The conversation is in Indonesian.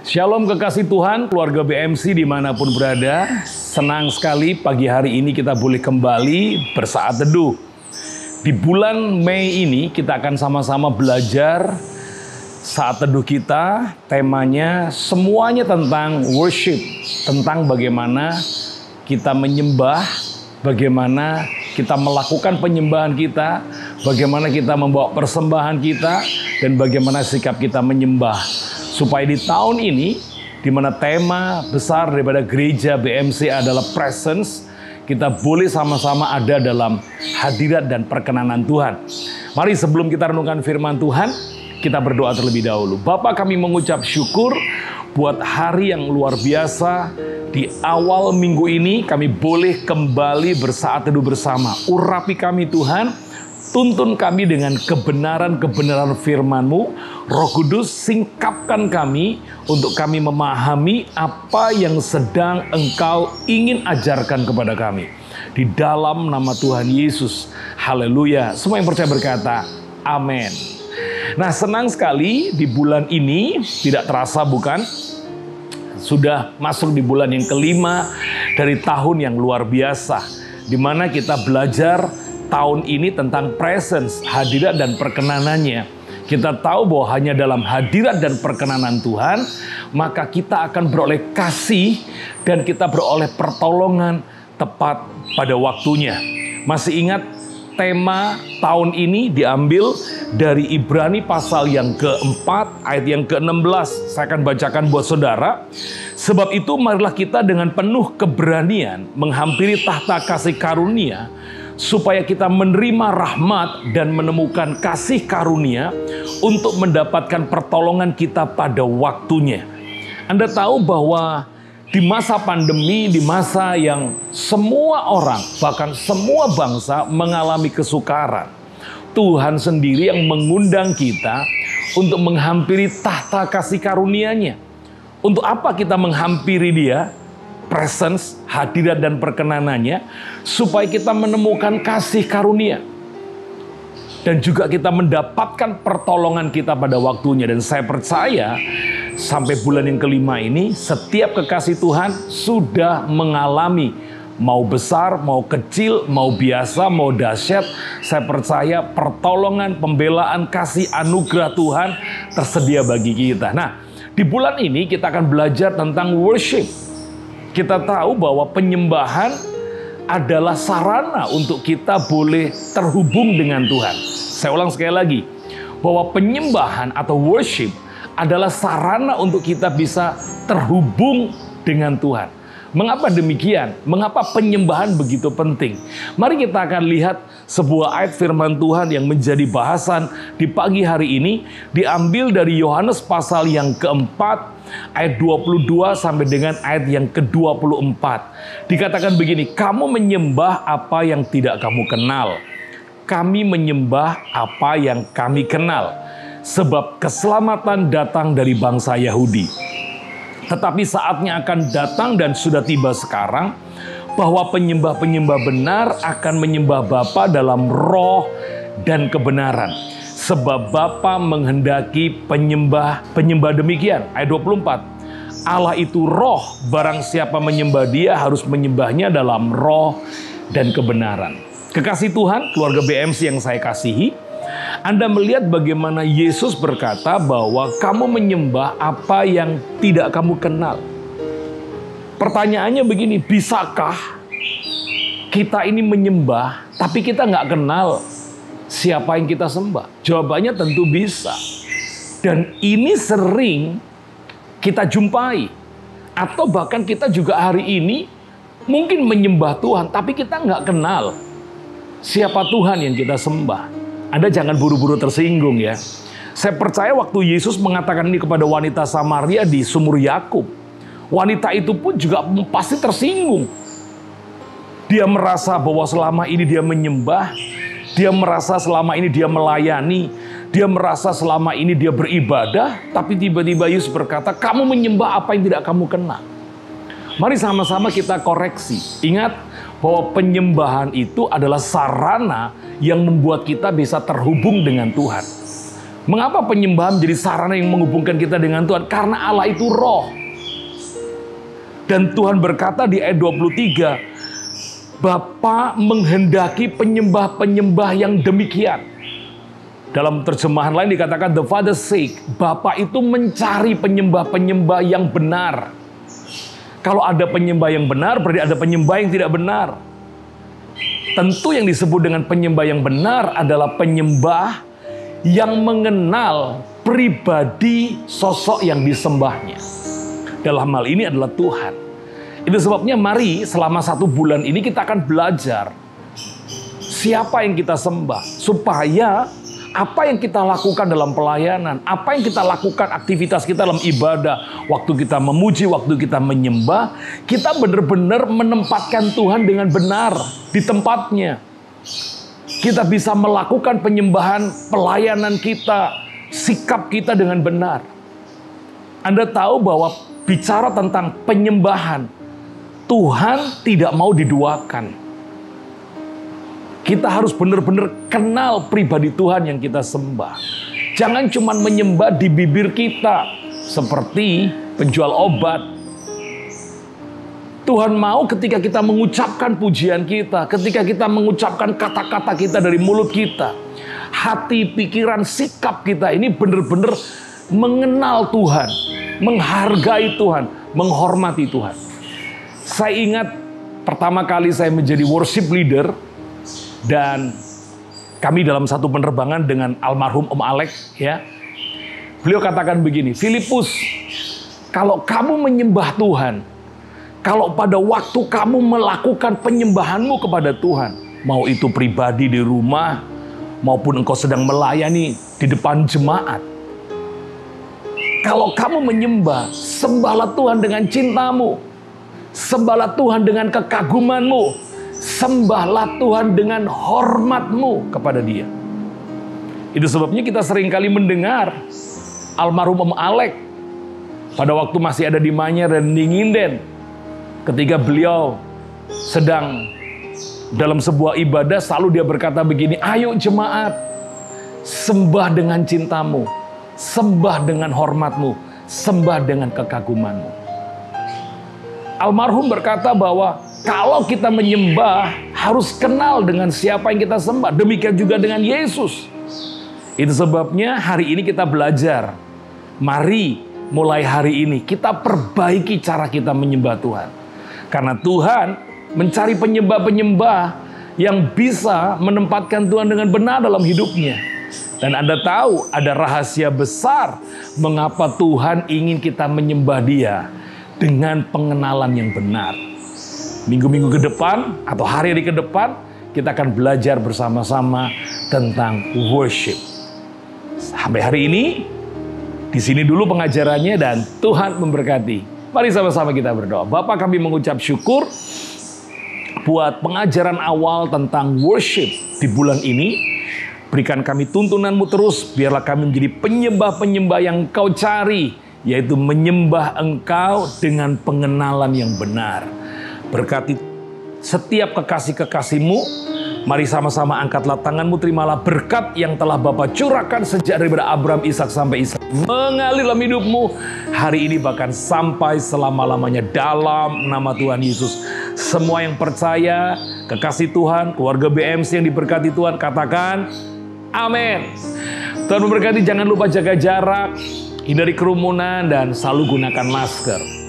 Shalom kekasih Tuhan, keluarga BMC dimanapun berada. Senang sekali pagi hari ini kita boleh kembali bersaat teduh. Di bulan Mei ini kita akan sama-sama belajar saat teduh kita. Temanya semuanya tentang worship. Tentang bagaimana kita menyembah, bagaimana kita melakukan penyembahan kita, bagaimana kita membawa persembahan kita, dan bagaimana sikap kita menyembah. Supaya di tahun ini, di mana tema besar daripada gereja BMC adalah presence, kita boleh sama-sama ada dalam hadirat dan perkenanan Tuhan. Mari sebelum kita renungkan firman Tuhan, kita berdoa terlebih dahulu. Bapa, kami mengucap syukur buat hari yang luar biasa. Di awal minggu ini kami boleh kembali bersaat teduh bersama. Urapi kami Tuhan, tuntun kami dengan kebenaran-kebenaran firman-Mu. Roh Kudus, singkapkan kami untuk kami memahami apa yang sedang Engkau ingin ajarkan kepada kami. Di dalam nama Tuhan Yesus. Haleluya. Semua yang percaya berkata, amin. Nah, senang sekali di bulan ini, tidak terasa bukan? Sudah masuk di bulan yang kelima dari tahun yang luar biasa. Di mana kita belajar tahun ini tentang presence, hadirat dan perkenanannya. Kita tahu bahwa hanya dalam hadirat dan perkenanan Tuhan, maka kita akan beroleh kasih dan kita beroleh pertolongan tepat pada waktunya. Masih ingat tema tahun ini diambil dari Ibrani pasal yang keempat, ayat yang ke-16. Saya akan bacakan buat saudara. Sebab itu marilah kita dengan penuh keberanian menghampiri tahta kasih karunia, supaya kita menerima rahmat dan menemukan kasih karunia untuk mendapatkan pertolongan kita pada waktunya. Anda tahu bahwa di masa pandemi, di masa yang semua orang, bahkan semua bangsa mengalami kesukaran, Tuhan sendiri yang mengundang kita untuk menghampiri tahta kasih karunia-Nya. Untuk apa kita menghampiri Dia? Presence, hadirat dan perkenanannya, supaya kita menemukan kasih karunia dan juga kita mendapatkan pertolongan kita pada waktunya. Dan saya percaya sampai bulan yang kelima ini setiap kekasih Tuhan sudah mengalami, mau besar, mau kecil, mau biasa, mau dahsyat, saya percaya pertolongan, pembelaan, kasih anugerah Tuhan tersedia bagi kita. Nah, di bulan ini kita akan belajar tentang worship. Kita tahu bahwa penyembahan adalah sarana untuk kita boleh terhubung dengan Tuhan. Saya ulang sekali lagi, bahwa penyembahan atau worship adalah sarana untuk kita bisa terhubung dengan Tuhan. Mengapa demikian? Mengapa penyembahan begitu penting? Mari kita akan lihat sebuah ayat firman Tuhan yang menjadi bahasan di pagi hari ini. Diambil dari Yohanes pasal yang keempat, ayat 22 sampai dengan ayat yang ke-24. Dikatakan begini, kamu menyembah apa yang tidak kamu kenal. Kami menyembah apa yang kami kenal. Sebab keselamatan datang dari bangsa Yahudi. Tetapi saatnya akan datang dan sudah tiba sekarang, bahwa penyembah-penyembah benar akan menyembah Bapa dalam roh dan kebenaran. Sebab Bapa menghendaki penyembah demikian. Ayat 24. Allah itu roh, barang siapa menyembah Dia harus menyembahnya dalam roh dan kebenaran. Kekasih Tuhan, keluarga BMC yang saya kasihi, Anda melihat bagaimana Yesus berkata bahwa kamu menyembah apa yang tidak kamu kenal. Pertanyaannya begini, bisakah kita ini menyembah tapi kita nggak kenal siapa yang kita sembah? Jawabannya tentu bisa. Dan ini sering kita jumpai. Atau bahkan kita juga hari ini mungkin menyembah Tuhan tapi kita nggak kenal siapa Tuhan yang kita sembah. Anda jangan buru-buru tersinggung ya. Saya percaya waktu Yesus mengatakan ini kepada wanita Samaria di sumur Yakub, wanita itu pun juga pasti tersinggung. Dia merasa bahwa selama ini dia menyembah, dia merasa selama ini dia melayani, dia merasa selama ini dia beribadah, tapi tiba-tiba Yesus berkata, kamu menyembah apa yang tidak kamu kenal. Mari sama-sama kita koreksi. Ingat bahwa penyembahan itu adalah sarana yang membuat kita bisa terhubung dengan Tuhan. Mengapa penyembahan menjadi sarana yang menghubungkan kita dengan Tuhan? Karena Allah itu roh. Dan Tuhan berkata di ayat 23, Bapa menghendaki penyembah-penyembah yang demikian. Dalam terjemahan lain dikatakan the Father's sake. Bapa itu mencari penyembah-penyembah yang benar. Kalau ada penyembah yang benar, berarti ada penyembah yang tidak benar. Tentu yang disebut dengan penyembah yang benar adalah penyembah yang mengenal pribadi sosok yang disembahnya. Dalam hal ini adalah Tuhan. Itu sebabnya mari selama 1 bulan ini kita akan belajar siapa yang kita sembah. Supaya apa yang kita lakukan dalam pelayanan, apa yang kita lakukan aktivitas kita dalam ibadah, waktu kita memuji, waktu kita menyembah, kita benar-benar menempatkan Tuhan dengan benar di tempatnya. Kita bisa melakukan penyembahan, pelayanan kita, sikap kita dengan benar. Anda tahu bahwa bicara tentang penyembahan, Tuhan tidak mau diduakan. Kita harus benar-benar kenal pribadi Tuhan yang kita sembah. Jangan cuma menyembah di bibir kita, seperti penjual obat. Tuhan mau ketika kita mengucapkan pujian kita, ketika kita mengucapkan kata-kata kita dari mulut kita, hati, pikiran, sikap kita ini benar-benar mengenal Tuhan, menghargai Tuhan, menghormati Tuhan. Saya ingat pertama kali saya menjadi worship leader, dan kami dalam satu penerbangan dengan almarhum Om Alex, ya. Beliau katakan begini, Filipus, kalau kamu menyembah Tuhan, kalau pada waktu kamu melakukan penyembahanmu kepada Tuhan, mau itu pribadi di rumah, maupun engkau sedang melayani di depan jemaat, kalau kamu menyembah, sembahlah Tuhan dengan cintamu, sembahlah Tuhan dengan kekagumanmu, sembahlah Tuhan dengan hormatmu kepada Dia. Itu sebabnya kita seringkali mendengar almarhum Om Alex pada waktu masih ada di Manyar dan di Nginden, ketika beliau sedang dalam sebuah ibadah, selalu dia berkata begini, ayo jemaat, sembah dengan cintamu, sembah dengan hormatmu, sembah dengan kekagumanmu. Almarhum berkata bahwa kalau kita menyembah, harus kenal dengan siapa yang kita sembah. Demikian juga dengan Yesus. Itu sebabnya hari ini kita belajar. Mari mulai hari ini kita perbaiki cara kita menyembah Tuhan. Karena Tuhan mencari penyembah-penyembah yang bisa menempatkan Tuhan dengan benar dalam hidupnya. Dan Anda tahu ada rahasia besar mengapa Tuhan ingin kita menyembah Dia dengan pengenalan yang benar. Minggu-minggu ke depan atau hari-hari ke depan kita akan belajar bersama-sama tentang worship. Sampai hari ini di sini dulu pengajarannya dan Tuhan memberkati. Mari sama-sama kita berdoa. Bapa, kami mengucap syukur buat pengajaran awal tentang worship di bulan ini. Berikan kami tuntunan-Mu terus, biarlah kami menjadi penyembah-penyembah yang Kau cari, yaitu menyembah Engkau dengan pengenalan yang benar. Berkati setiap kekasih-kekasih-Mu. Mari sama-sama angkatlah tangan-Mu, terimalah berkat yang telah Bapa curahkan sejak daripada Abraham, Ishak sampai Ishak. Mengalir dalam hidup-Mu hari ini bahkan sampai selama-lamanya dalam nama Tuhan Yesus. Semua yang percaya, kekasih Tuhan, keluarga BMC yang diberkati Tuhan, katakan amin. Tuhan memberkati, jangan lupa jaga jarak, hindari kerumunan, dan selalu gunakan masker.